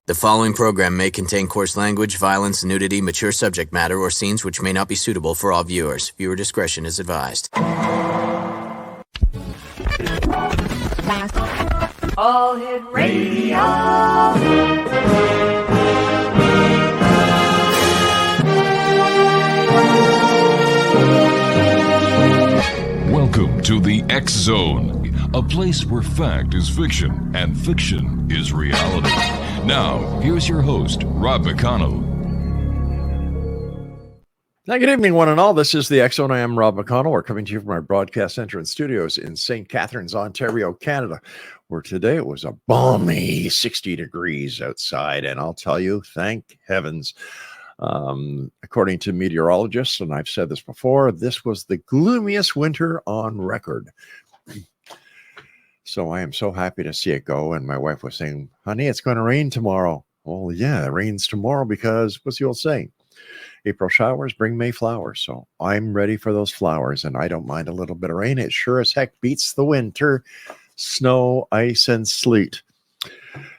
The following program may contain coarse language, violence, nudity, mature subject matter, or scenes which may not be suitable for all viewers. Viewer discretion is advised. All Hit Radio. Welcome to the X Zone, a place where fact is fiction and fiction is reality. Now, here's your host, Rob McConnell. Now, good evening, one and all. This is the X Zone. I am Rob McConnell. We're coming to you from our broadcast center and studios in St. Catharines, Ontario, Canada, where today it was a balmy 60 degrees outside. And I'll tell you, thank heavens. According to meteorologists, and I've said this before, this was the gloomiest winter on record. So I am so happy to see it go. And my wife was saying, honey, it's going to rain tomorrow. Well, yeah, it rains tomorrow because what's the old saying? April showers bring May flowers. So I'm ready for those flowers, and I don't mind a little bit of rain. It sure as heck beats the winter, snow, ice, and sleet.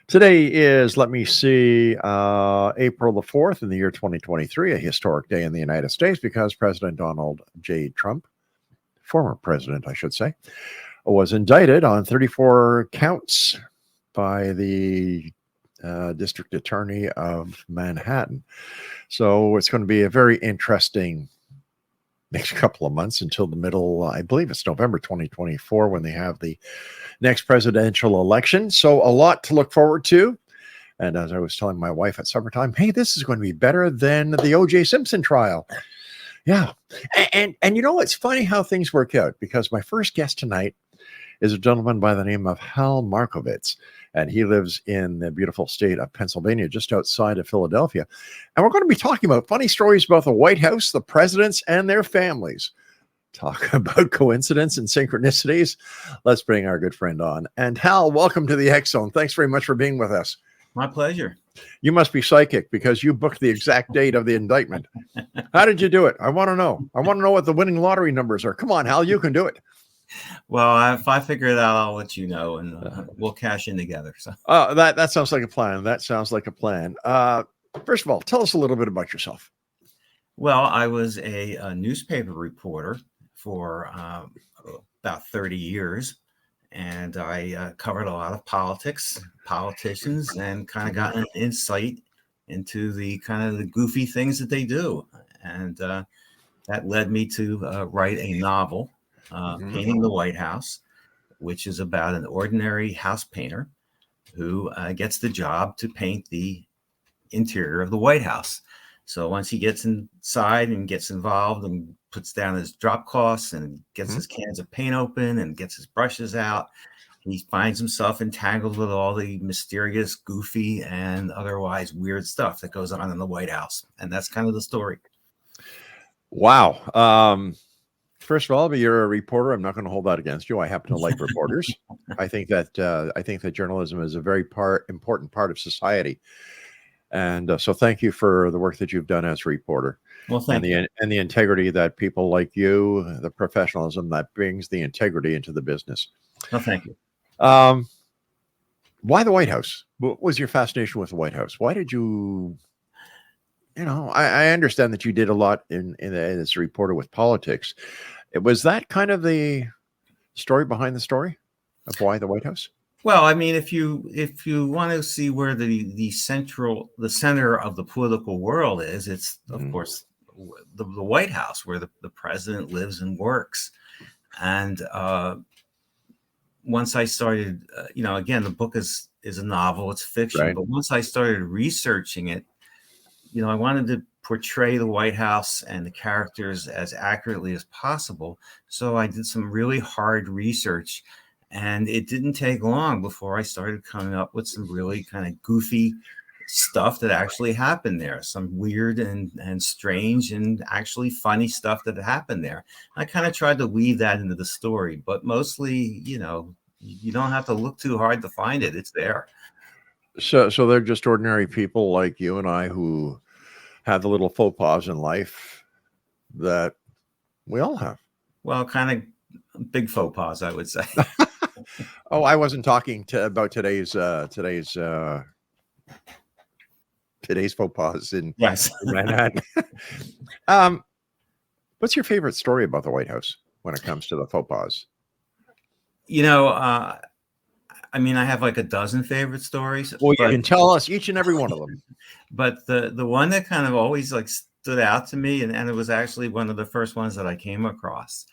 Today is, let me see, April the 4th in the year 2023, a historic day in the United States because President Donald J. Trump, former president, I should say, was indicted on 34 counts by the district attorney of Manhattan. So it's going to be a very interesting next couple of months until the middle, I believe it's November 2024 when they have the next presidential election. So a lot to look forward to. And as I was telling my wife at supper time, hey, this is going to be better than the O.J. Simpson trial. Yeah. And you know, it's funny how things work out because my first guest tonight is a gentleman by the name of Hal Marcovitz. And he lives in the beautiful state of Pennsylvania, just outside of Philadelphia. And we're going to be talking about funny stories about the White House, the presidents, and their families. Talk about coincidence and synchronicities. Let's bring our good friend on. And Hal, welcome to the X Zone. Thanks very much for being with us. My pleasure. You must be psychic because you booked the exact date of the indictment. How did you do it? I want to know. I want to know what the winning lottery numbers are. Come on, Hal, you can do it. Well, if I figure it out, I'll let you know, and we'll cash in together. So, that sounds like a plan. That sounds like a plan. First of all, tell us a little bit about yourself. Well, I was a newspaper reporter for about 30 years, and I covered a lot of politicians, and kind of got an insight into the kind of the goofy things that they do, and that led me to write a novel. Painting the White House, which is about an ordinary house painter who gets the job to paint the interior of the White House. So once he gets inside and gets involved and puts down his drop cloths and gets his cans of paint open and gets his brushes out, he finds himself entangled with all the mysterious, goofy, and otherwise weird stuff that goes on in the White House. And that's kind of the story. Wow. First of all, you're a reporter. I'm not going to hold that against you. I happen to like reporters. I think that journalism is a very important part of society, and so thank you for the work that you've done as a reporter. Well, thank you. And the integrity that people like you, the professionalism that brings the integrity into the business. Well, thank you. Why the White House? What was your fascination with the White House? Why did you? You know, I understand that you did a lot as a reporter with politics. Was that kind of the story behind the story of why the White House? Well, I mean, if you want to see where the center of the political world is, it's of course the White House, where the president lives and works. And once I started, again, the book is a novel, it's fiction. Right. But once I started researching it, I wanted to portray the White House and the characters as accurately as possible. So I did some really hard research, and it didn't take long before I started coming up with some really kind of goofy stuff that actually happened there. Some weird and strange and actually funny stuff that happened there. I kind of tried to weave that into the story, but mostly, you don't have to look too hard to find it. It's there. So they're just ordinary people like you and I who have the little faux pas in life that we all have. Well, kind of big faux pas, I would say. Oh, I wasn't talking about today's today's faux pas in Yes. Manhattan. What's your favorite story about the White House when it comes to the faux pas? You know, I mean, I have like a dozen favorite stories. Well, you but, can tell us each and every one of them. But the one that kind of always like stood out to me, and it was actually one of the first ones that I came across,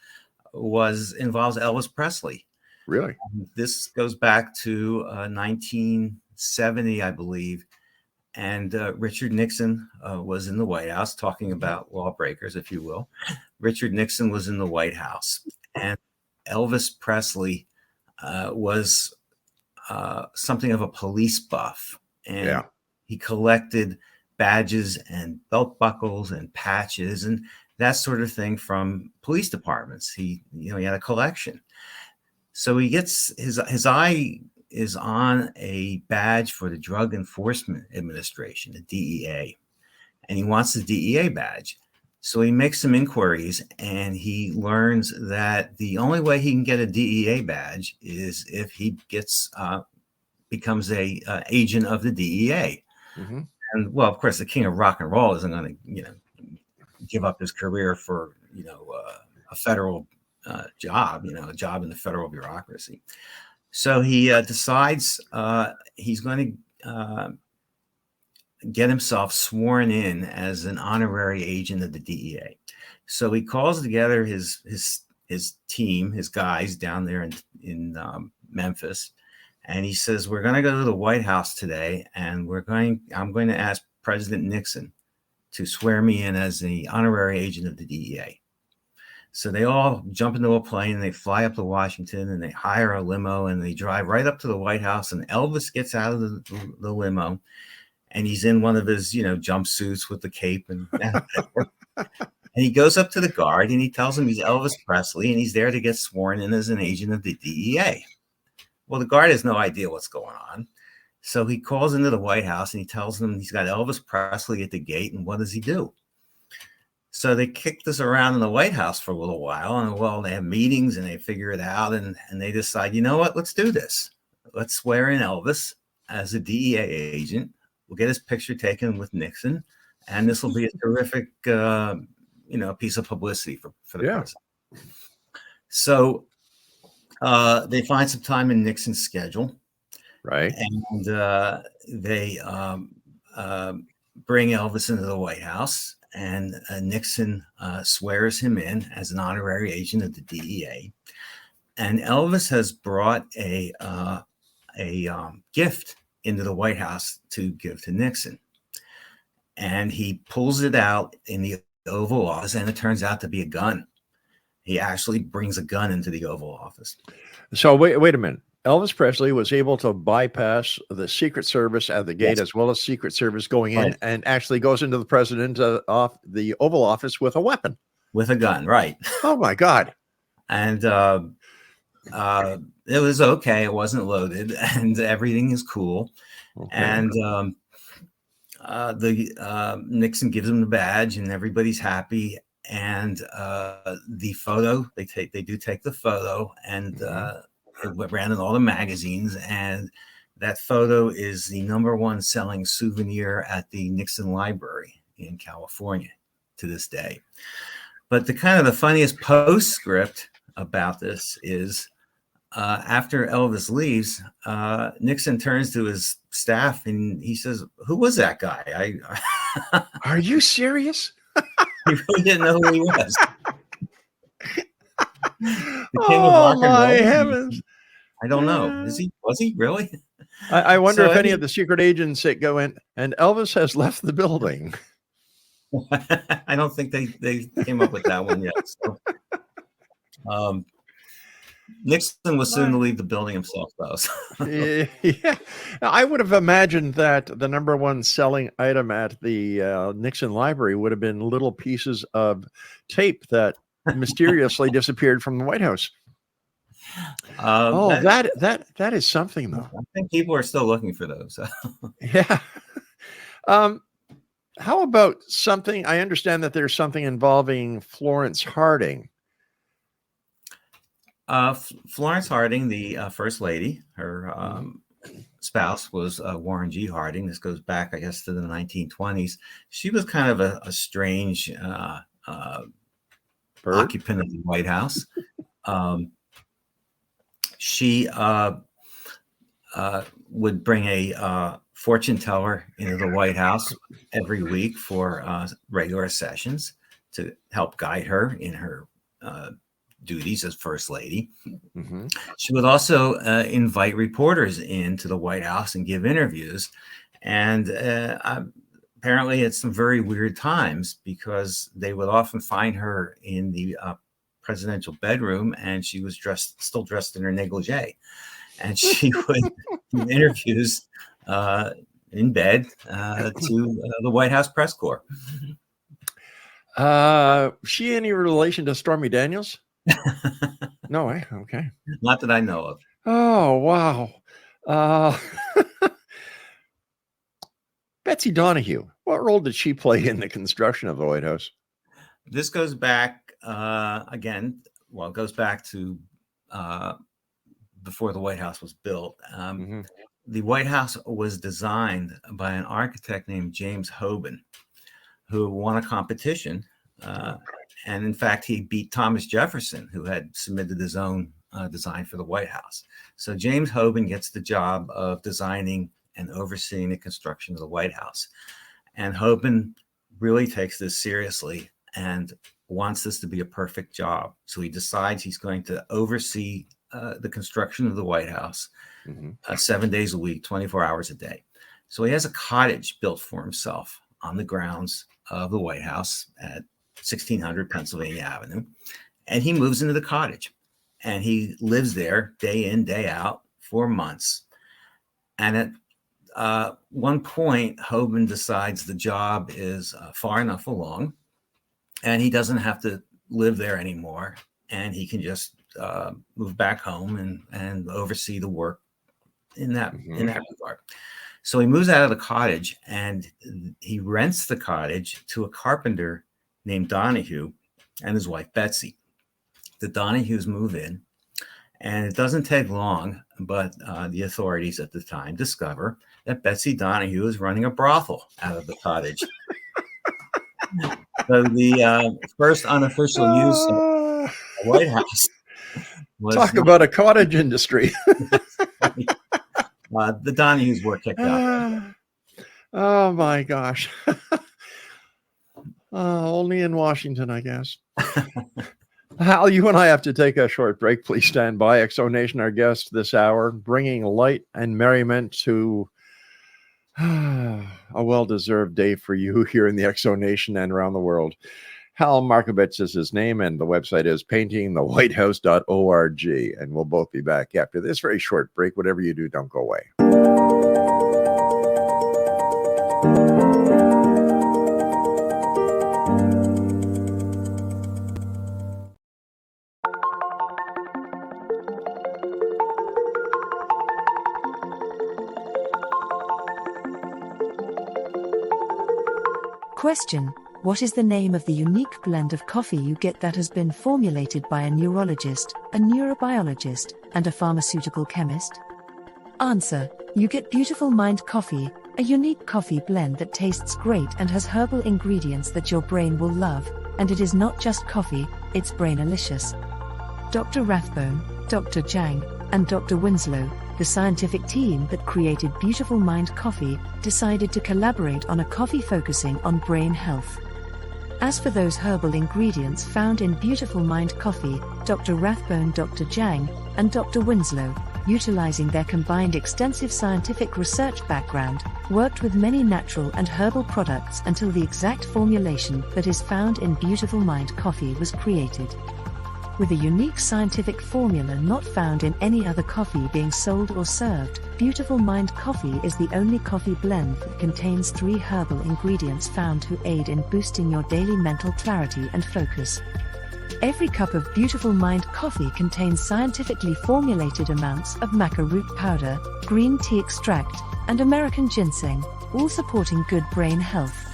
involves Elvis Presley. Really? This goes back to 1970, I believe. And Richard Nixon was in the White House talking about lawbreakers, if you will. Richard Nixon was in the White House, and Elvis Presley was something of a police buff. And he collected badges and belt buckles and patches and that sort of thing from police departments. He had a collection. So he gets his eye is on a badge for the Drug Enforcement Administration, the DEA, and he wants the DEA badge. So he makes some inquiries, and he learns that the only way he can get a DEA badge is if he becomes a agent of the DEA. Mm-hmm. And well, of course, the king of rock and roll isn't going to, give up his career for, a federal job, a job in the federal bureaucracy. So he decides he's going to get himself sworn in as an honorary agent of the DEA. So he calls together his team, his guys down there in Memphis, and he says, "We're going to go to the White House today, and I'm going to ask President Nixon to swear me in as the honorary agent of the DEA." So they all jump into a plane and they fly up to Washington and they hire a limo and they drive right up to the White House, and Elvis gets out of the limo and he's in one of his, jumpsuits with the cape and he goes up to the guard and he tells him he's Elvis Presley and he's there to get sworn in as an agent of the DEA. Well, the guard has no idea what's going on. So he calls into the White House and he tells them he's got Elvis Presley at the gate, and what does he do? So they kick this around in the White House for a little while, and they have meetings and they figure it out, and they decide, you know what, let's do this. Let's swear in Elvis as a DEA agent. We'll get his picture taken with Nixon, and this will be a terrific, piece of publicity for the president. So they find some time in Nixon's schedule, right? And they bring Elvis into the White House. And Nixon swears him in as an honorary agent of the DEA. And Elvis has brought a gift into the White House to give to Nixon. And he pulls it out in the Oval Office, and it turns out to be a gun. He actually brings a gun into the Oval Office. So wait a minute. Elvis Presley was able to bypass the Secret Service at the gate, as well as Secret Service going in, and actually goes into the president off the Oval Office with a weapon. With a gun, right. Oh, my God. And it was okay. It wasn't loaded, and everything is cool. Okay. And Nixon gives him the badge, and everybody's happy. And the photo, they do take the photo, and it ran in all the magazines, and that photo is the #1 selling souvenir at the Nixon Library in California to this day. But the funniest postscript about this is after Elvis leaves, Nixon turns to his staff and he says, "Who was that guy? Are you serious?" He really didn't know who he was. My heavens. I don't know. Was he really? I wonder if any of the secret agents that go in, and Elvis has left the building. I don't think they came up with that one yet. So, Nixon was soon to leave the building himself, though. So. Yeah, I would have imagined that the #1 selling item at the Nixon Library would have been little pieces of tape that mysteriously disappeared from the White House. That is something, though. I think people are still looking for those. Yeah. How about something? I understand that there's something involving Florence Harding. Florence Harding, the first lady, her spouse was Warren G. Harding. This goes back, I guess, to the 1920s. She was kind of a strange occupant of the White House. She would bring a fortune teller into the White House every week for regular sessions to help guide her in her duties as First Lady. Mm-hmm. She would also invite reporters into the White House and give interviews. And apparently at some very weird times, because they would often find her in the presidential bedroom and she was still dressed in her negligee. And she would do interviews in bed to the White House press corps. She any relation to Stormy Daniels? No way. Okay. Not that I know of. Oh, wow. Betsy Donahue. What role did she play in the construction of the White House? This goes back again. Well, it goes back to before the White House was built. The White House was designed by an architect named James Hoban, who won a competition. And in fact, he beat Thomas Jefferson, who had submitted his own design for the White House. So James Hoban gets the job of designing and overseeing the construction of the White House. And Hoban really takes this seriously and wants this to be a perfect job. So he decides he's going to oversee the construction of the White House 7 days a week, 24 hours a day. So he has a cottage built for himself on the grounds of the White House at 1600 Pennsylvania Avenue. And he moves into the cottage and he lives there day in, day out for months. And at one point, Hoban decides the job is far enough along and he doesn't have to live there anymore. And he can just move back home and oversee the work in that regard. So he moves out of the cottage and he rents the cottage to a carpenter named Donahue and his wife, Betsy. The Donahues move in, and it doesn't take long, but the authorities at the time discover that Betsy Donahue is running a brothel out of the cottage. So the first unofficial use of the White House was... Talk about a cottage industry. The Donahues were kicked out. Oh, my gosh. Only in Washington, I guess. Hal, you and I have to take a short break. Please stand by. XO Nation, our guest this hour, bringing light and merriment to a well-deserved day for you here in the XO Nation and around the world. Hal Marcovitz is his name, and the website is paintingthewhitehouse.org. And we'll both be back after this very short break. Whatever you do, don't go away. Question: what is the name of the unique blend of coffee you get that has been formulated by a neurologist, a neurobiologist, and a pharmaceutical chemist? Answer: you get Beautiful Mind Coffee, a unique coffee blend that tastes great and has herbal ingredients that your brain will love, and it is not just coffee, it's brainalicious. Dr. Rathbone, Dr. Jang, and Dr. Winslow, the scientific team that created Beautiful Mind Coffee, decided to collaborate on a coffee focusing on brain health. As for those herbal ingredients found in Beautiful Mind Coffee, Dr. Rathbone, Dr. Jang, and Dr. Winslow, utilizing their combined extensive scientific research background, worked with many natural and herbal products until the exact formulation that is found in Beautiful Mind Coffee was created. With a unique scientific formula not found in any other coffee being sold or served, Beautiful Mind Coffee is the only coffee blend that contains 3 herbal ingredients found to aid in boosting your daily mental clarity and focus. Every cup of Beautiful Mind Coffee contains scientifically formulated amounts of maca root powder, green tea extract, and American ginseng, all supporting good brain health.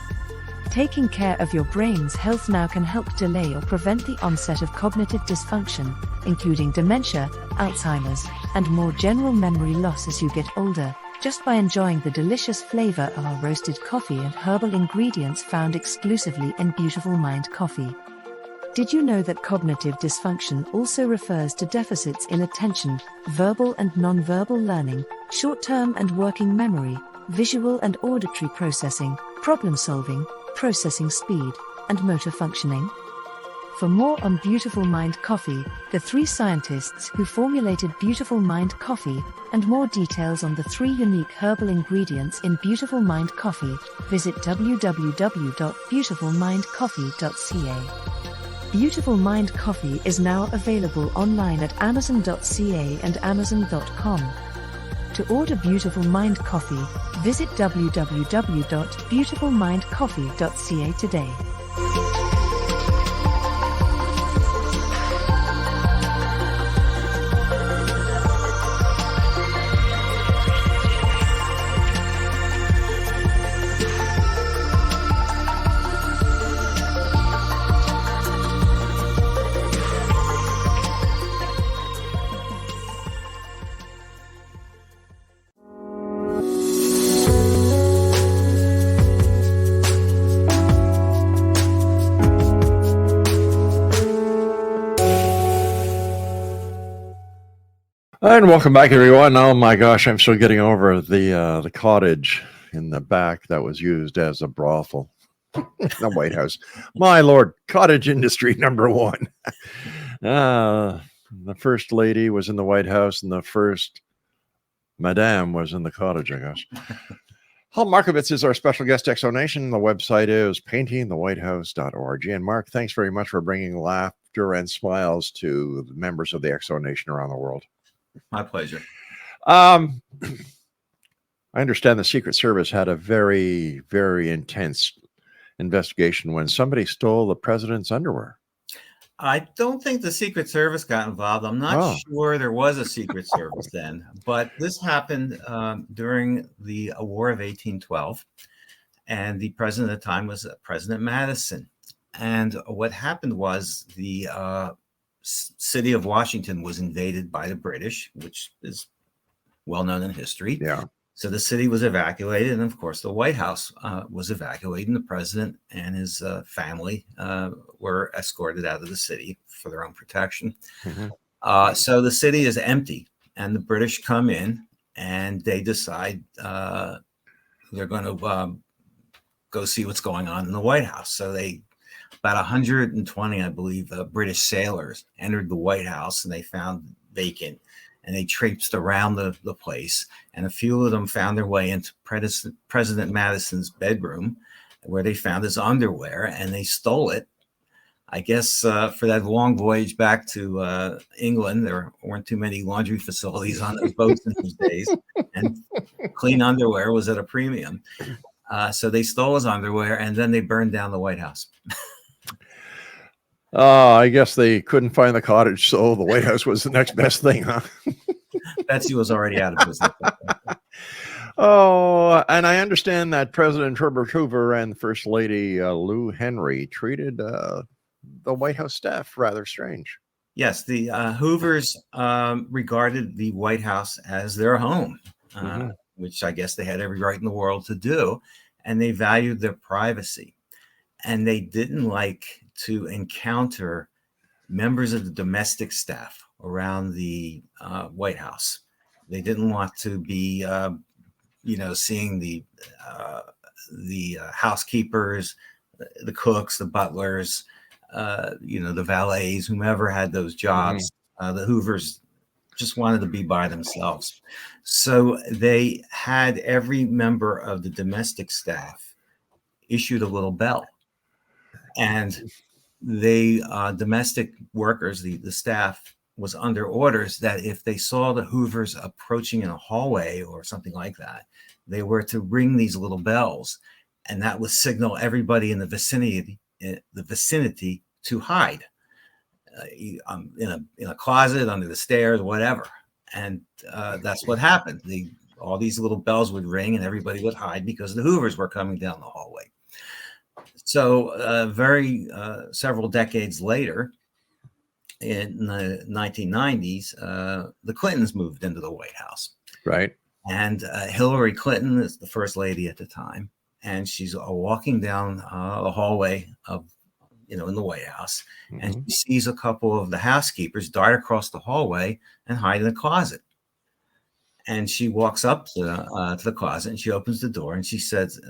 Taking care of your brain's health now can help delay or prevent the onset of cognitive dysfunction, including dementia, Alzheimer's, and more general memory loss as you get older. just by enjoying the delicious flavor of our roasted coffee and herbal ingredients found exclusively in Beautiful Mind Coffee. Did you know that cognitive dysfunction also refers to deficits in attention, verbal and nonverbal learning, short-term and working memory, visual and auditory processing, problem-solving, processing speed, and motor functioning? For more on Beautiful Mind Coffee, the 3 scientists who formulated Beautiful Mind Coffee, and more details on the 3 unique herbal ingredients in Beautiful Mind Coffee, visit www.beautifulmindcoffee.ca. Beautiful Mind Coffee is now available online at amazon.ca and amazon.com. To order Beautiful Mind Coffee, visit www.beautifulmindcoffee.ca today. And welcome back, everyone. Oh my gosh, I'm still getting over the cottage in the back that was used as a brothel. The White House. My Lord, cottage industry #1. The first lady was in the White House, and the first madame was in the cottage, I guess. Hal Marcovitz is our special guest, Exo Nation. The website is paintingthewhitehouse.org. And Mark, thanks very much for bringing laughter and smiles to the members of the Exo Nation around the world. My pleasure. I understand the Secret Service had a very, very intense investigation when somebody stole the president's underwear. I don't think the Secret Service got involved. I'm not sure there was a Secret Service then, but this happened during the War of 1812, and the president at the time was President Madison. And what happened was the city of Washington was invaded by the British, which is well known in history. Yeah. So the city was evacuated, and of course the White House was evacuated, and the president and his family were escorted out of the city for their own protection. Mm-hmm. So the city is empty, and the British come in, and they decide they're going to go see what's going on in the White House. So about 120, I believe, British sailors entered the White House, and they found vacant, and they traipsed around the place, and a few of them found their way into President Madison's bedroom, where they found his underwear, and they stole it. I guess for that long voyage back to England, there weren't too many laundry facilities on those boats in those days, and clean underwear was at a premium. So they stole his underwear, and then they burned down the White House. I guess they couldn't find the cottage, so the White House was the next best thing, huh? Betsy was already out of business. Oh, and I understand that President Herbert Hoover and First Lady Lou Henry treated the White House staff rather strange. Yes, the Hoovers regarded the White House as their home, which I guess they had every right in the world to do, and they valued their privacy. And they didn't like to encounter members of the domestic staff around the White House. They didn't want to be, seeing the housekeepers, the cooks, the butlers, the valets, whomever had those jobs. The Hoovers just wanted to be by themselves. So they had every member of the domestic staff issued a little bell. And they domestic workers, the staff, was under orders that if they saw the Hoovers approaching in a hallway or something like that, they were to ring these little bells, and that would signal everybody in the vicinity to hide in a closet, under the stairs, whatever. And that's what happened. All these little bells would ring, and everybody would hide because the Hoovers were coming down the hallway. So several decades later, in the 1990s, the Clintons moved into the White House. Right. And Hillary Clinton is the first lady at the time, and she's walking down the hallway of, in the White House, and she sees a couple of the housekeepers dart across the hallway and hide in the closet. And she walks up to the closet, and she opens the door, and she says,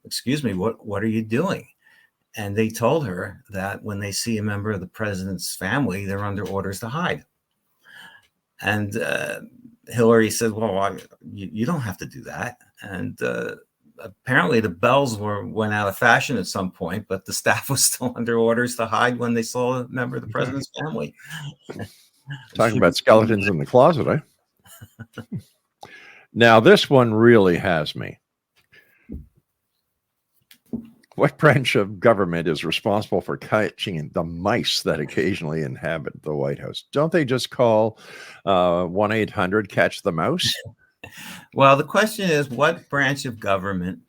"Excuse me, what are you doing?" And they told her that when they see a member of the president's family, they're under orders to hide. And Hillary said, "Well, you don't have to do that." And apparently the bells went out of fashion at some point, but the staff was still under orders to hide when they saw a member of the president's family. Talking about skeletons in the closet, eh? Now, this one really has me. What branch of government is responsible for catching the mice that occasionally inhabit the White House? Don't they just call 1-800-CATCH-THE-MOUSE? Well, the question is, what branch of government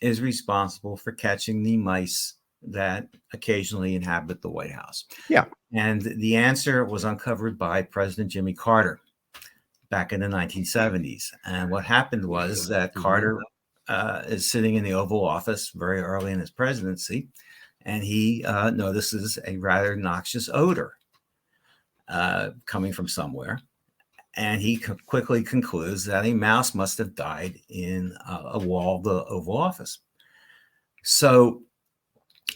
is responsible for catching the mice that occasionally inhabit the White House? Yeah. And the answer was uncovered by President Jimmy Carter back in the 1970s. And what happened was that Carter is sitting in the Oval Office very early in his presidency, and he notices a rather noxious odor coming from somewhere. And he quickly concludes that a mouse must have died in a wall of the Oval Office. So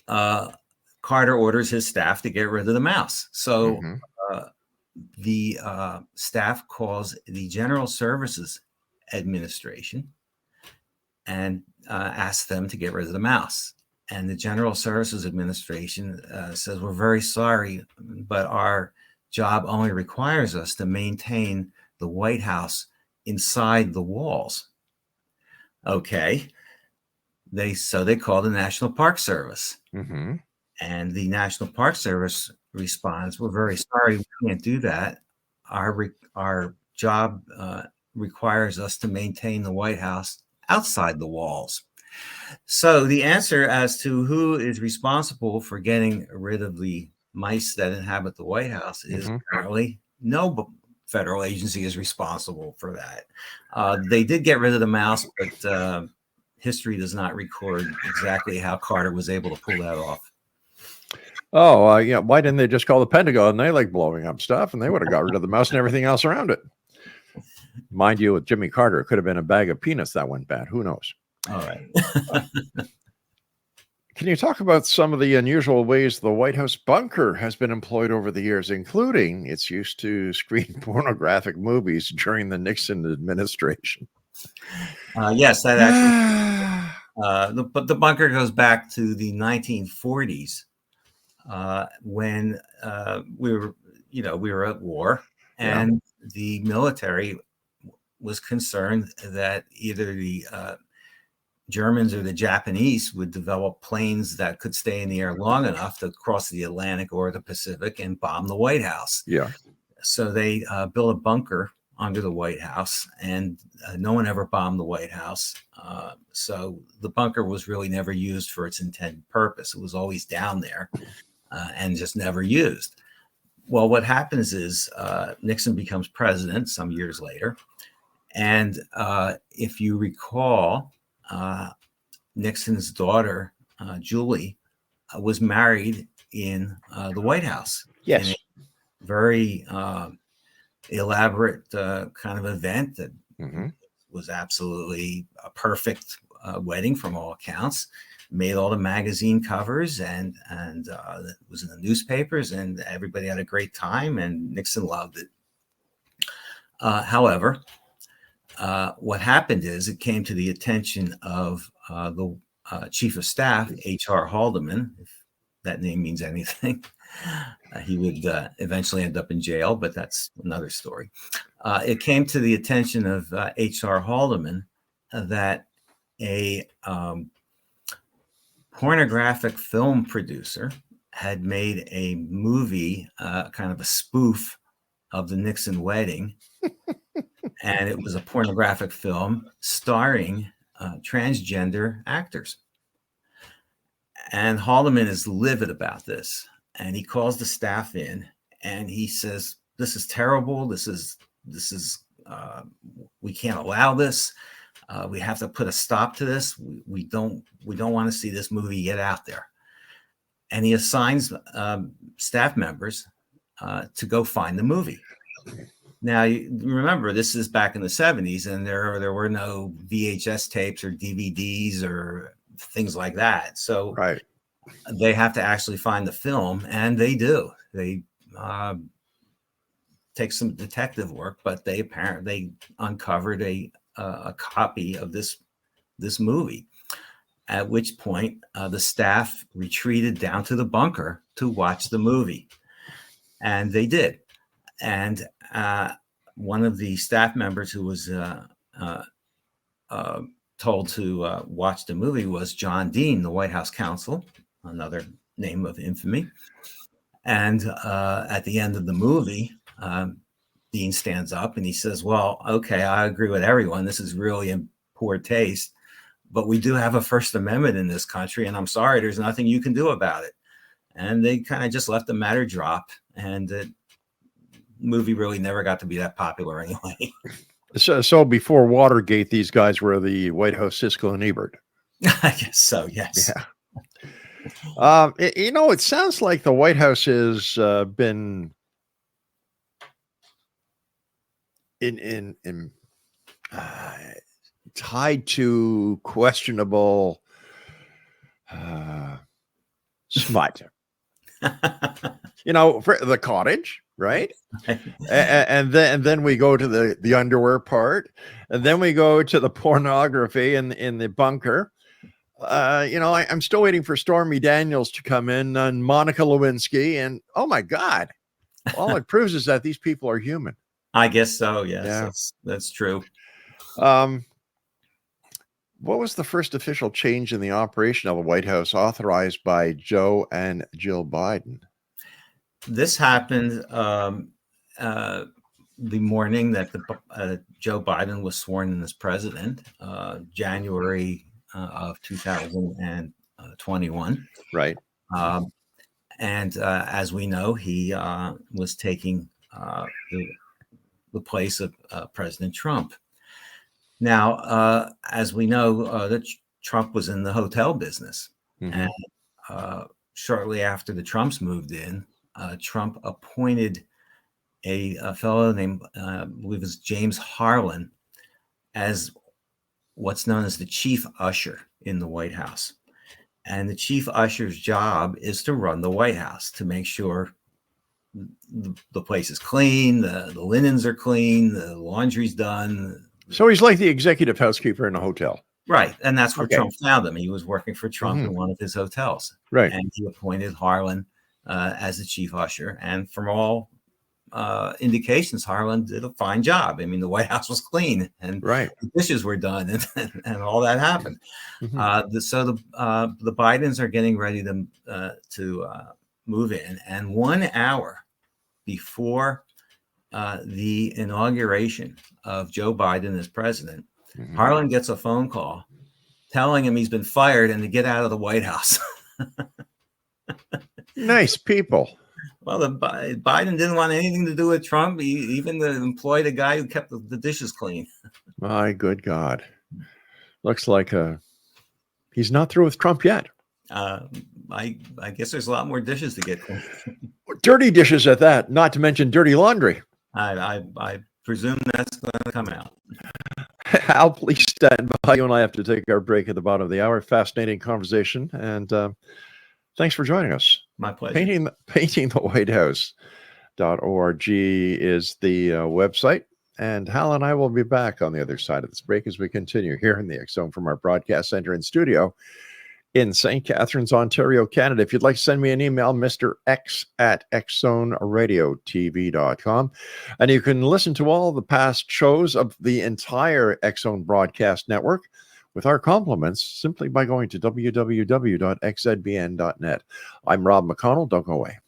Carter orders his staff to get rid of the mouse. So the staff calls the General Services Administration and asks them to get rid of the mouse. And the General Services Administration says, "We're very sorry, but our job only requires us to maintain the White House inside the walls." Okay. They call the National Park Service. And the National Park Service responds, "We're very sorry, we can't do that. Our job requires us to maintain the White House outside the walls." So the answer as to who is responsible for getting rid of the mice that inhabit the White House is apparently no federal agency is responsible for that. They did get rid of the mouse, but history does not record exactly how Carter was able to pull that off. Oh, yeah. Why didn't they just call the Pentagon? They like blowing up stuff, and they would have got rid of the mouse and everything else around it. Mind you, with Jimmy Carter, it could have been a bag of peanuts that went bad. Who knows? All right. Can you talk about some of the unusual ways the White House bunker has been employed over the years, including its use to screen pornographic movies during the Nixon administration? Yes, that actually. But the bunker goes back to the 1940s when we were at war, and the military was concerned that either the Germans or the Japanese would develop planes that could stay in the air long enough to cross the Atlantic or the Pacific and bomb the White House. Yeah. So they built a bunker under the White House, and no one ever bombed the White House. So the bunker was really never used for its intended purpose. It was always down there and just never used. Well, what happens is Nixon becomes president some years later. And if you recall, Nixon's daughter, Julie, was married in the White House. Yes. In a very elaborate kind of event that was absolutely a perfect wedding from all accounts. Made all the magazine covers and it was in the newspapers, and everybody had a great time, and Nixon loved it. However, what happened is it came to the attention of the chief of staff, H.R. Haldeman, if that name means anything. He would eventually end up in jail, but that's another story. It came to the attention of H.R. Haldeman that a pornographic film producer had made a movie, kind of a spoof of the Nixon wedding. And it was a pornographic film starring transgender actors. And Haldeman is livid about this. And he calls the staff in and he says, "This is terrible. This is we can't allow this. We have to put a stop to this. We don't want to see this movie get out there. And he assigns staff members to go find the movie. Now, you remember, this is back in the 70s, and there were no VHS tapes or DVDs or things like that. So Right. they have to actually find the film, and they do. They take some detective work, but they uncovered a copy of this movie. At which point, the staff retreated down to the bunker to watch the movie, and they did. And one of the staff members who was told to watch the movie was John Dean, the White House counsel, another name of infamy. And at the end of the movie, Dean stands up and he says, well, okay, I agree with everyone. This is really in poor taste, but we do have a First Amendment in this country, and I'm sorry, there's nothing you can do about it. And they kind of just let the matter drop, and the movie really never got to be that popular anyway. So before Watergate, these guys were the White House Siskel and Ebert. I guess so, yes. Yeah. It sounds like the White House has been tied to questionable smut. For the cottage, right? and then we go to the underwear part, and then we go to the pornography in the bunker. I'm still waiting for Stormy Daniels to come in and Monica Lewinsky, and oh my God, all it proves is that these people are human. I guess so. Yes, Yeah. That's true. What was the first official change in the operation of the White House authorized by Joe and Jill Biden? This happened the morning that Joe Biden was sworn in as president, January of 2021. Right. And as we know, he was taking the place of President Trump. Now, as we know, that Trump was in the hotel business. Mm-hmm. And shortly after the Trumps moved in, Trump appointed a fellow named, I believe it was James Harlan, as what's known as the chief usher in the White House. And the chief usher's job is to run the White House, to make sure the place is clean, the linens are clean, the laundry's done. So he's like the executive housekeeper in a hotel. Right. And that's where Okay. Trump found him. He was working for Trump in one of his hotels. Right. And he appointed Harlan as the chief usher. And from all indications, Harlan did a fine job. I mean, the White House was clean, and Right. the dishes were done, and all that happened. Mhm. So the Bidens are getting ready to move in. And 1 hour before the inauguration of Joe Biden as president, Mhm. Harlan gets a phone call telling him he's been fired and to get out of the White House. Nice people. Well, Biden didn't want anything to do with Trump. He even employed a guy who kept the dishes clean. My good God. Looks like he's not through with Trump yet. I guess there's a lot more dishes to get clean. Dirty dishes at that, not to mention dirty laundry. I presume that's going to come out. Al, please stand by. You and I have to take our break at the bottom of the hour. Fascinating conversation. And thanks for joining us. My pleasure. Painting the White House.org is the website. And Hal and I will be back on the other side of this break as we continue here in the X Zone from our broadcast center and studio in St. Catharines, Ontario, Canada. If you'd like to send me an email, Mr. X at xzoneradiotv.com. And you can listen to all the past shows of the entire X Zone broadcast network with our compliments simply by going to www.xzbn.net. I'm Rob McConnell. Don't go away.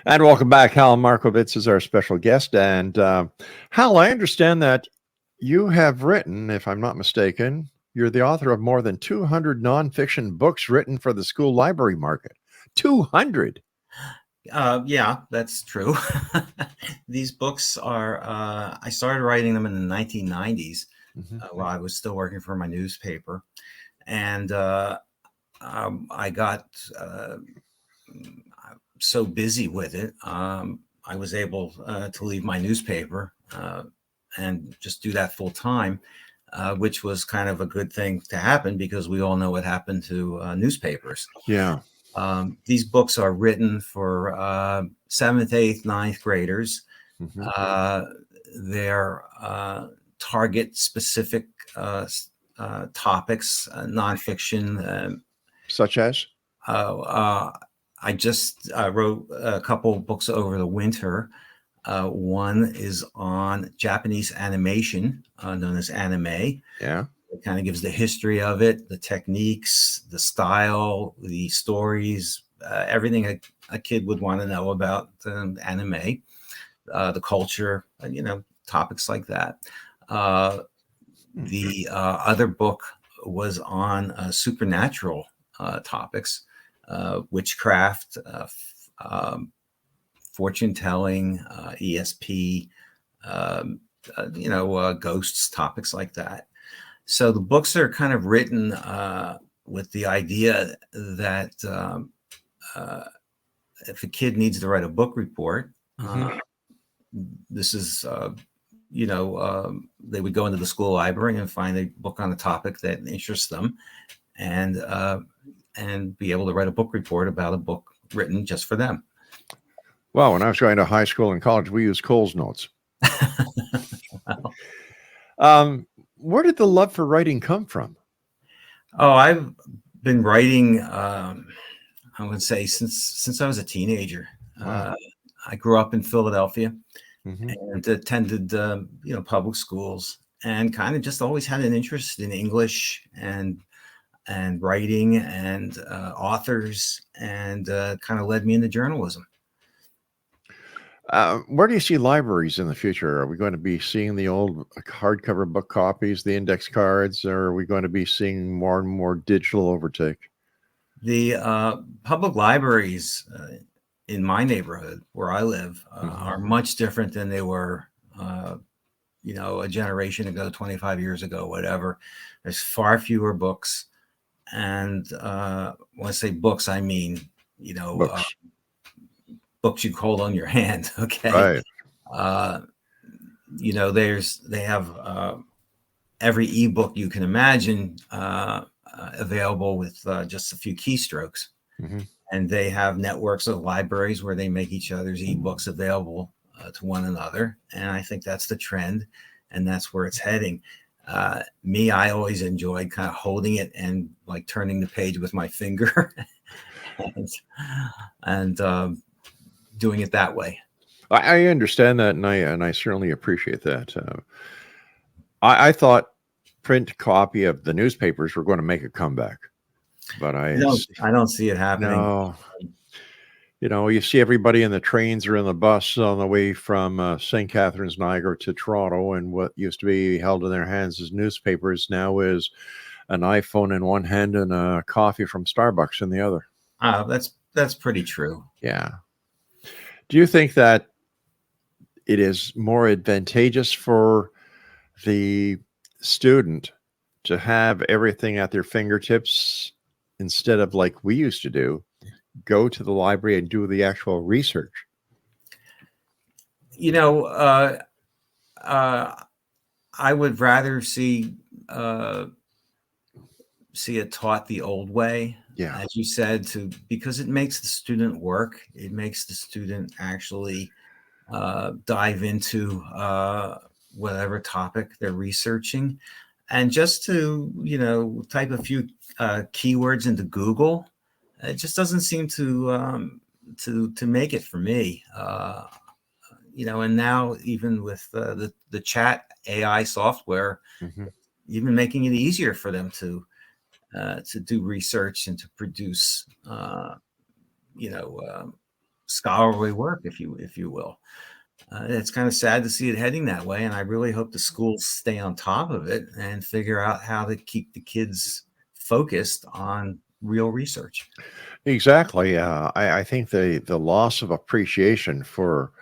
And welcome back. Hal Marcovitz is our special guest. And Hal, I understand that you have written, if I'm not mistaken, you're the author of more than 200 nonfiction books written for the school library market. 200. Yeah, that's true. These books are, I started writing them in the 1990s while I was still working for my newspaper. And I got so busy with it, I was able to leave my newspaper and just do that full time, which was kind of a good thing to happen because we all know what happened to newspapers. Yeah. These books are written for 7th, 8th, 9th graders. They're target specific topics, nonfiction. Such as? I just wrote a couple books over the winter. One is on Japanese animation, known as anime. Yeah. It kind of gives the history of it, the techniques, the style, the stories, everything a kid would want to know about anime, the culture, topics like that. The other book was on supernatural topics, witchcraft, fortune telling, ESP, ghosts, topics like that. So the books are kind of written with the idea that if a kid needs to write a book report, this is, they would go into the school library and find a book on a topic that interests them, and be able to write a book report about a book written just for them. Well, when I was going to high school and college, we used Cole's Notes. Where did the love for writing come from? Oh, I've been writing, I would say since I was a teenager. Wow. I grew up in Philadelphia and attended, public schools, and kind of just always had an interest in English and writing and authors, and kind of led me into journalism. Where do you see libraries in the future? Are we going to be seeing the old hardcover book copies, the index cards, or are we going to be seeing more and more digital overtake? The public libraries in my neighborhood where I live are much different than they were, a generation ago, 25 years ago, whatever. There's far fewer books. And when I say books, I mean, books. Books you hold on your hand. Okay. Right. They have every ebook you can imagine available with just a few keystrokes. And they have networks of libraries where they make each other's ebooks available to one another. And I think that's the trend, and that's where it's heading. I always enjoyed kind of holding it and like turning the page with my finger and doing it that way. I understand that, and I certainly appreciate that. I thought print copy of the newspapers were going to make a comeback, but I don't see it happening. No. You see everybody in the trains or in the bus on the way from St. Catharines, Niagara to Toronto, and what used to be held in their hands as newspapers now is an iPhone in one hand and a coffee from Starbucks in the other. That's pretty true. Yeah. Do you think that it is more advantageous for the student to have everything at their fingertips instead of, like we used to do, go to the library and do the actual research? I would rather see it taught the old way. Yeah. As you said, because it makes the student work. It makes the student actually dive into whatever topic they're researching. And just to, type a few keywords into Google, it just doesn't seem to make it for me. And now even with the chat AI software, even making it easier for them to do research and to produce, scholarly work, if you will. It's kind of sad to see it heading that way, and I really hope the schools stay on top of it and figure out how to keep the kids focused on real research. Exactly. I think the loss of appreciation for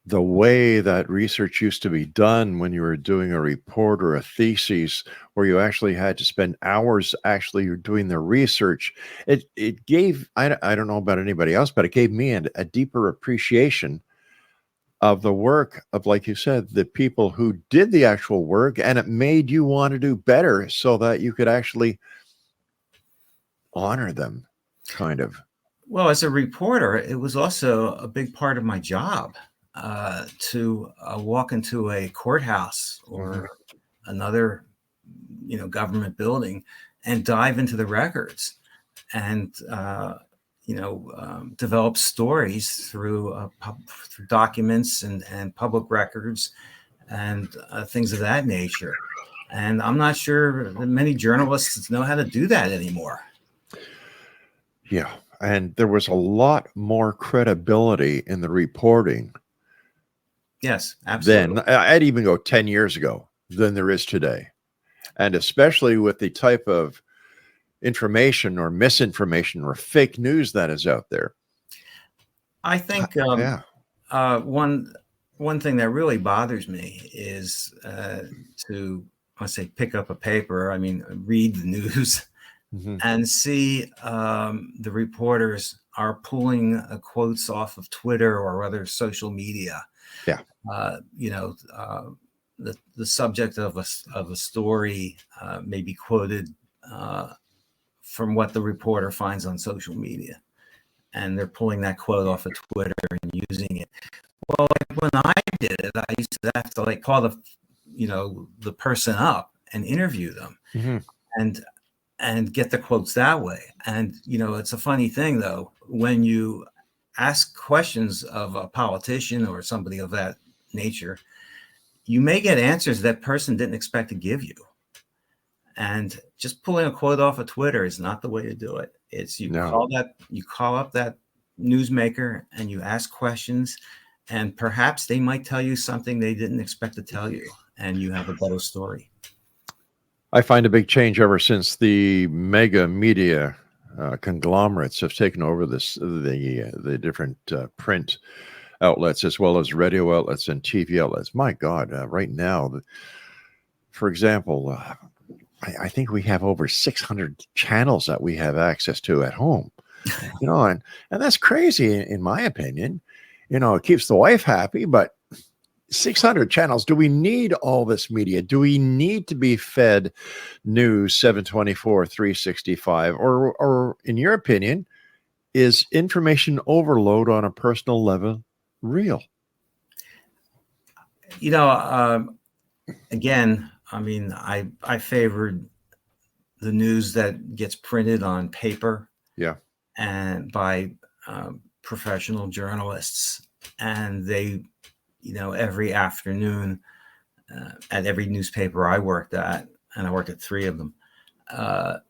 the way that research used to be done when you were doing a report or a thesis, where you actually had to spend hours actually doing the research, it gave, I don't know about anybody else, but it gave me a deeper appreciation of the work of, like you said, the people who did the actual work, and it made you want to do better so that you could actually honor them, kind of. Well, as a reporter, it was also a big part of my job to walk into a courthouse or another, government building and dive into the records and, develop stories through documents and public records and things of that nature. And I'm not sure that many journalists know how to do that anymore. Yeah. And there was a lot more credibility in the reporting. Yes, absolutely. Then I'd even go 10 years ago than there is today. And especially with the type of information or misinformation or fake news that is out there. I think one thing that really bothers me is pick up a paper. I mean, read the news and see the reporters are pulling quotes off of Twitter or other social media. Yeah. The subject of a story may be quoted from what the reporter finds on social media, and they're pulling that quote off of Twitter and using it. Well, like when I did it, I used to have to call the person up and interview them and get the quotes that way. And, it's a funny thing though, when you ask questions of a politician or somebody of that nature, you may get answers that person didn't expect to give you. And just pulling a quote off of Twitter is not the way to do it. It's call up that newsmaker and you ask questions, and perhaps they might tell you something they didn't expect to tell you, and you have a better story. I find a big change ever since the mega media conglomerates have taken over the different print outlets as well as radio outlets and TV outlets. My God, right now, for example, I think we have over 600 channels that we have access to at home, and that's crazy in my opinion. It keeps the wife happy, but 600 channels. Do we need all this media? Do we need to be fed news 724, 365? Or in your opinion, is information overload on a personal level real? Again, I mean, I favored the news that gets printed on paper, and by professional journalists, and they, every afternoon at every newspaper I worked at, and I worked at 3 of them, a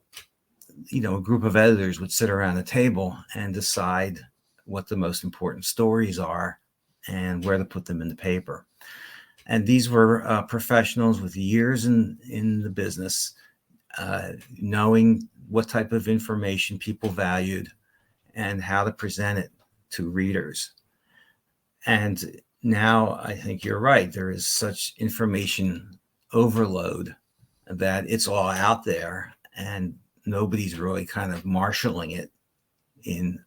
group of editors would sit around a table and decide what the most important stories are and where to put them in the paper. And these were professionals with years in the business, knowing what type of information people valued and how to present it to readers. And now I think you're right. There is such information overload that it's all out there, and nobody's really kind of marshaling it in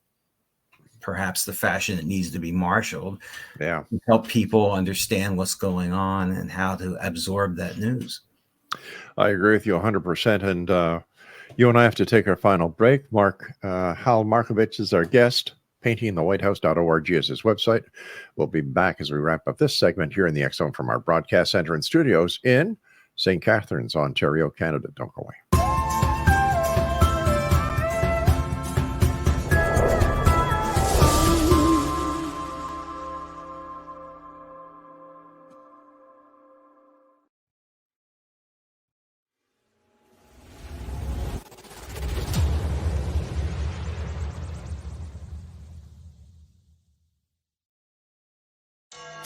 perhaps the fashion it needs to be marshaled. Yeah. To help people understand what's going on and how to absorb that news. I agree with you 100%. And you and I have to take our final break. Hal Marcovitz is our guest. paintingthewhitehouse.org is his website. We'll be back as we wrap up this segment here in the X Zone from our broadcast center and studios in St. Catharines, Ontario, Canada. Don't go away.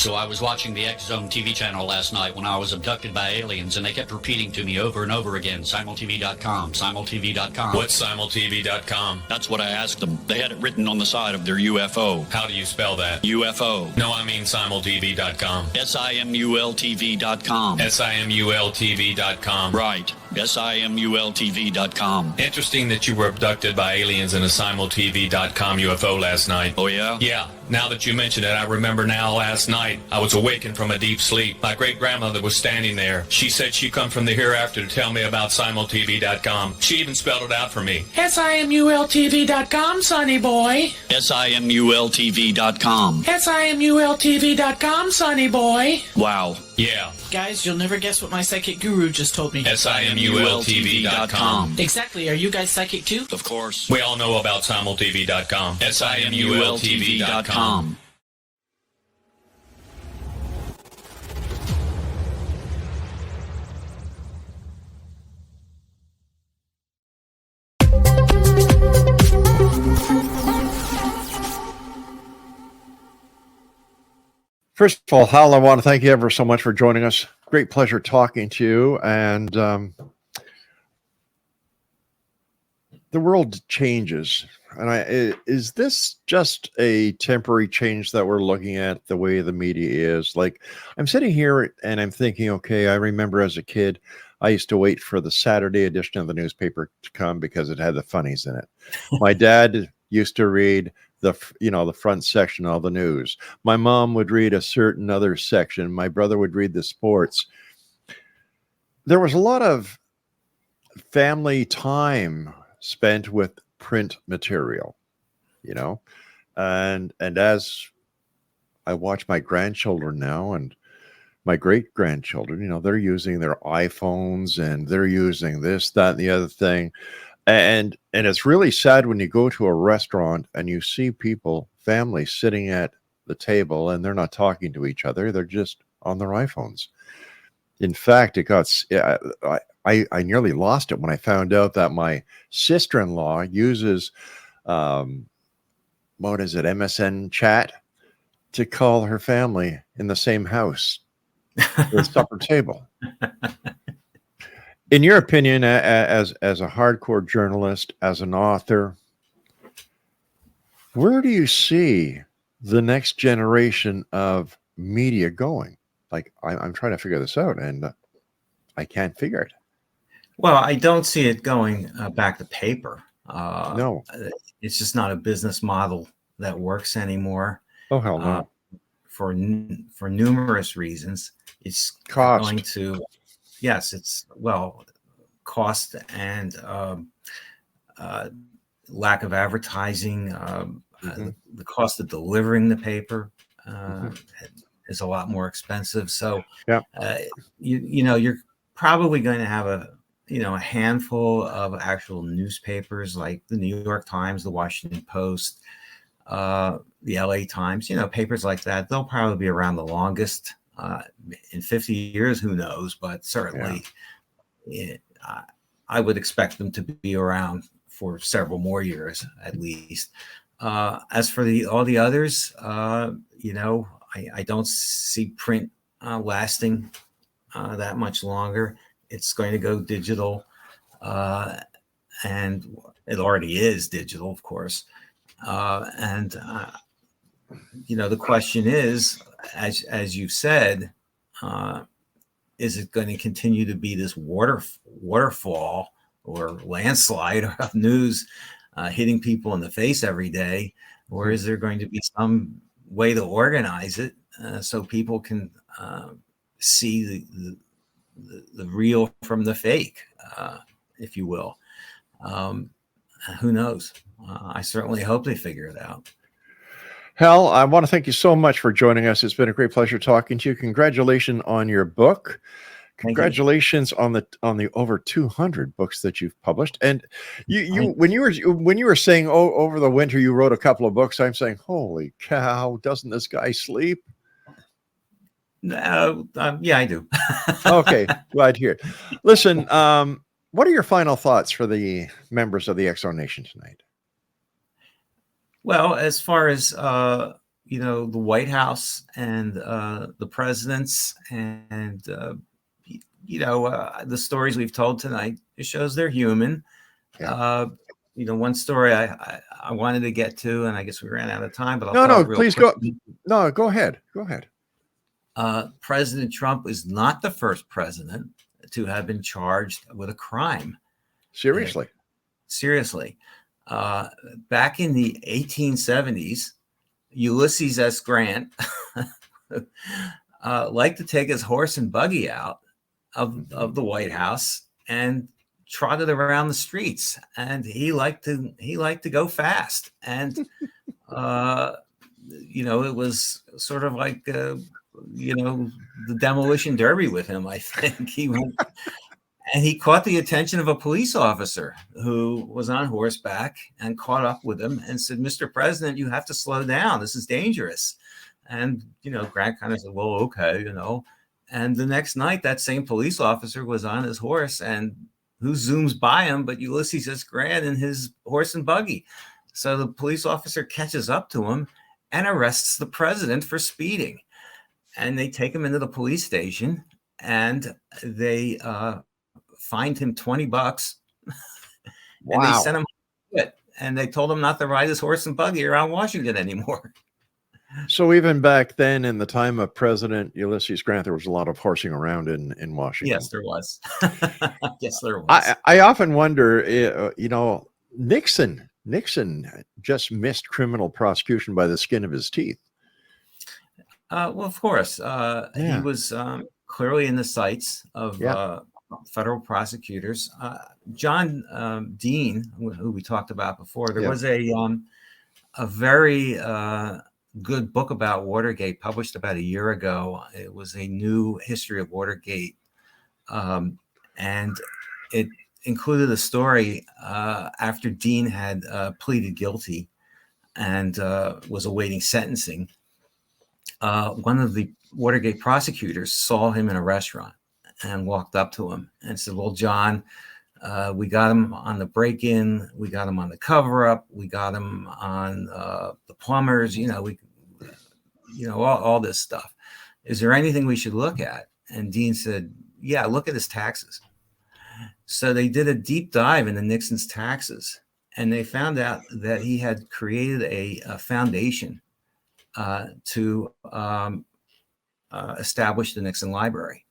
So I was watching the X Zone TV channel last night when I was abducted by aliens, and they kept repeating to me over and over again, simultv.com, simultv.com. What's simultv.com? That's what I asked them. They had it written on the side of their UFO. How do you spell that? UFO. No, I mean simultv.com. simultv.com. simultv.com. Right. simultv.com. Interesting that you were abducted by aliens in a simultv.com UFO last night. Oh, yeah? Yeah. Now that you mention it, I remember now last night I was awakened from a deep sleep. My great-grandmother was standing there. She said she'd come from the hereafter to tell me about simultv.com. She even spelled it out for me. simultv.com, sonny boy. simultv.com. simultv.com, sonny boy. Wow. Yeah. Guys, you'll never guess what my psychic guru just told me. simultv.com. Exactly. Are you guys psychic too? Of course. We all know about simultv.com. simultv.com. First of all, Hal, I want to thank you ever so much for joining us. Great pleasure talking to you. And the world changes. And is this just a temporary change that we're looking at the way the media is? Like, I'm sitting here and I'm thinking, okay, I remember as a kid, I used to wait for the Saturday edition of the newspaper to come because it had the funnies in it. My dad used to read the front section of the news. My mom would read a certain other section. My brother would read the sports. There was a lot of family time spent with print material, and as I watch my grandchildren now and my great grandchildren, they're using their iPhones and they're using this, that, and the other thing. And it's really sad when you go to a restaurant and you see families sitting at the table and they're not talking to each other. They're just on their iPhones. In fact, I nearly lost it when I found out that my sister-in-law uses, MSN chat to call her family in the same house, the supper table. In your opinion, as a hardcore journalist, as an author, where do you see the next generation of media going? Like, I'm trying to figure this out, and I can't figure it. Well, I don't see it going back to paper. No. It's just not a business model that works anymore. Oh, hell no. For numerous reasons. It's cost. Going to, yes, it's, cost and lack of advertising, the cost of delivering the paper is a lot more expensive. So, you're probably going to have a handful of actual newspapers like the New York Times, the Washington Post, the LA Times, papers like that. They'll probably be around the longest. In 50 years, who knows? But certainly, I would expect them to be around for several more years at least. As for all the others, I don't see print lasting that much longer. It's going to go digital, and it already is digital, of course. The question is, as you've said, is it going to continue to be this waterfall or landslide of news hitting people in the face every day, or is there going to be some way to organize it so people can see the real from the fake, if you will? Who knows? I certainly hope they figure it out. Hal, I want to thank you so much for joining us. It's been a great pleasure talking to you. Congratulations on your book. Congratulations on the over 200 books that you've published. And when you were saying over the winter you wrote a couple of books, I'm saying, holy cow, doesn't this guy sleep? Yeah, I do. Okay, glad to hear it. Listen, what are your final thoughts for the members of the X Zone Nation tonight? Well, as far as the White House and the presidents and the stories we've told tonight, it shows they're human. Yeah. One story I wanted to get to, and I guess we ran out of time, but please quickly. Go ahead. President Trump is not the first president to have been charged with a crime. Seriously. Back in the 1870s, Ulysses S. Grant liked to take his horse and buggy out of the White House and trotted around the streets, and he liked to go fast, and it was sort of like the demolition derby with him. I think he went and he caught the attention of a police officer who was on horseback and caught up with him and said, "Mr. President, you have to slow down. This is dangerous." And Grant kind of said, "Well, okay, And the next night, that same police officer was on his horse, and who zooms by him but Ulysses S. Grant in his horse and buggy. So the police officer catches up to him and arrests the president for speeding. And they take him into the police station, and they fined him $20. Wow. And they sent him to it. And they told him not to ride his horse and buggy around Washington anymore. So even back then, in the time of President Ulysses Grant, there was a lot of horsing around in Washington. Yes, there was. Yes, there was. I often wonder, Nixon just missed criminal prosecution by the skin of his teeth. Well, of course. He was clearly in the sights of federal prosecutors. John Dean, who we talked about before, there was a very good book about Watergate published about a year ago. It was a new history of Watergate, and it included a story after Dean had pleaded guilty and was awaiting sentencing. One of the Watergate prosecutors saw him in a restaurant and walked up to him and said, "Well, John, we got him on the break-in, we got him on the cover-up, we got him on the plumbers, all this stuff. Is there anything we should look at?" And Dean said, "Yeah, look at his taxes." So they did a deep dive into Nixon's taxes, and they found out that he had created a foundation to establish the Nixon Library,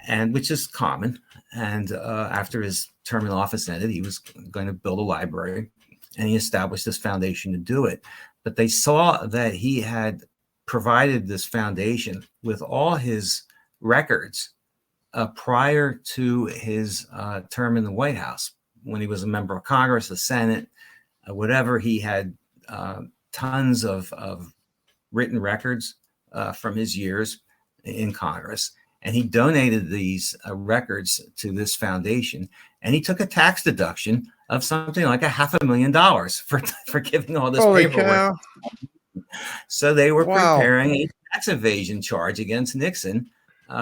and which is common. And after his term in office ended, he was going to build a library, and he established this foundation to do it. But they saw that he had provided this foundation with all his records prior to his term in the White House. When he was a member of Congress, the Senate, whatever, he had tons of written records from his years in Congress. And he donated these records to this foundation, and he took a tax deduction of something like $500,000 for giving all this paperwork. Cow. So they were preparing a tax evasion charge against Nixon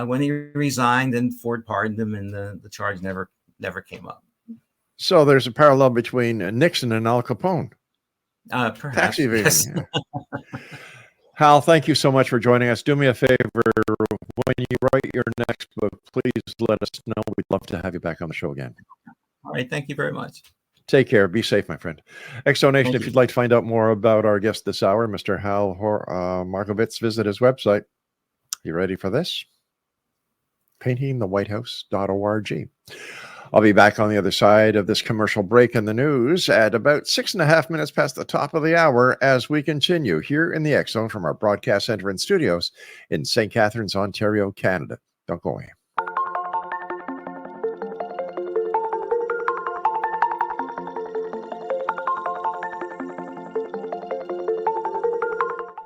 when he resigned, and Ford pardoned him, and the charge never came up. So there's a parallel between Nixon and Al Capone. Perhaps. Tax evasion. Yes. Hal, thank you so much for joining us. Do me a favor, when you write your next book, please let us know. We'd love to have you back on the show again. All right. Thank you very much. Take care. Be safe, my friend. Exonation, if you'd like to find out more about our guest this hour, Mr. Hal Marcovitz, visit his website. You ready for this? paintingthewhitehouse.org. I'll be back on the other side of this commercial break in the news at about 6.5 minutes past the top of the hour as we continue here in the X Zone from our broadcast center and studios in St. Catharines, Ontario, Canada. Don't go away.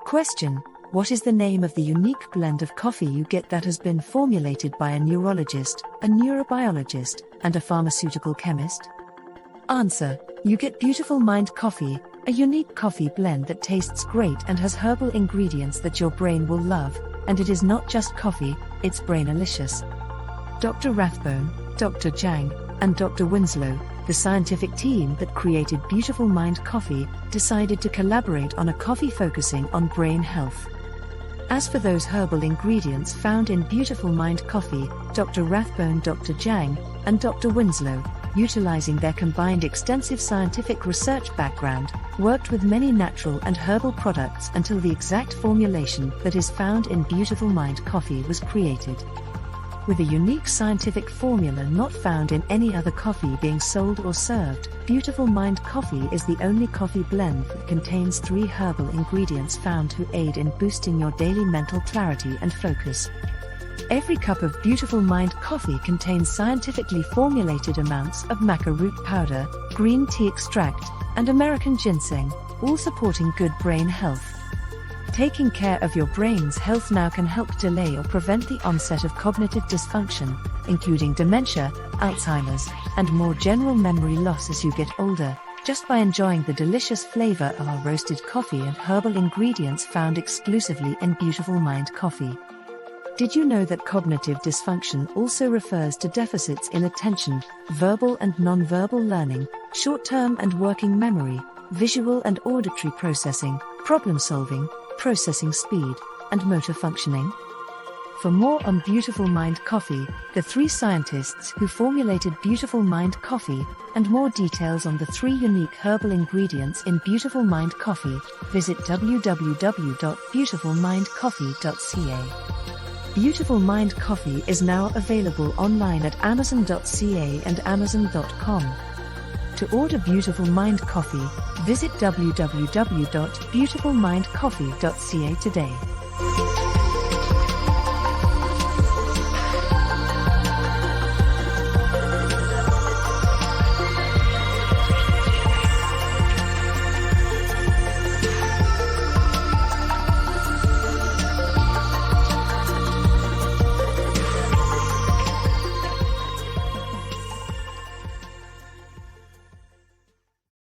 Question: what is the name of the unique blend of coffee you get that has been formulated by a neurologist, a neurobiologist, and a pharmaceutical chemist? Answer: you get Beautiful Mind Coffee, a unique coffee blend that tastes great and has herbal ingredients that your brain will love, and it is not just coffee, it's brainalicious. Dr. Rathbone, Dr. Chang, and Dr. Winslow the scientific team that created Beautiful Mind Coffee decided to collaborate on a coffee focusing on brain health. As for those herbal ingredients found in Beautiful Mind Coffee, Dr. Rathbone, Dr. Jang, and Dr. Winslow, utilizing their combined extensive scientific research background, worked with many natural and herbal products until the exact formulation that is found in Beautiful Mind Coffee was created. With a unique scientific formula not found in any other coffee being sold or served, Beautiful Mind Coffee is the only coffee blend that contains 3 herbal ingredients found to aid in boosting your daily mental clarity and focus. Every cup of Beautiful Mind Coffee contains scientifically formulated amounts of maca root powder, green tea extract, and American ginseng, all supporting good brain health. Taking care of your brain's health now can help delay or prevent the onset of cognitive dysfunction, including dementia, Alzheimer's, and more general memory loss as you get older, just by enjoying the delicious flavor of our roasted coffee and herbal ingredients found exclusively in Beautiful Mind Coffee. Did you know that cognitive dysfunction also refers to deficits in attention, verbal and nonverbal learning, short-term and working memory, visual and auditory processing, problem-solving, processing speed, and motor functioning? For more on Beautiful Mind Coffee, the 3 scientists who formulated Beautiful Mind Coffee, and more details on the 3 unique herbal ingredients in Beautiful Mind Coffee, visit www.beautifulmindcoffee.ca. Beautiful Mind Coffee is now available online at amazon.ca and amazon.com. To order Beautiful Mind Coffee, visit www.beautifulmindcoffee.ca today.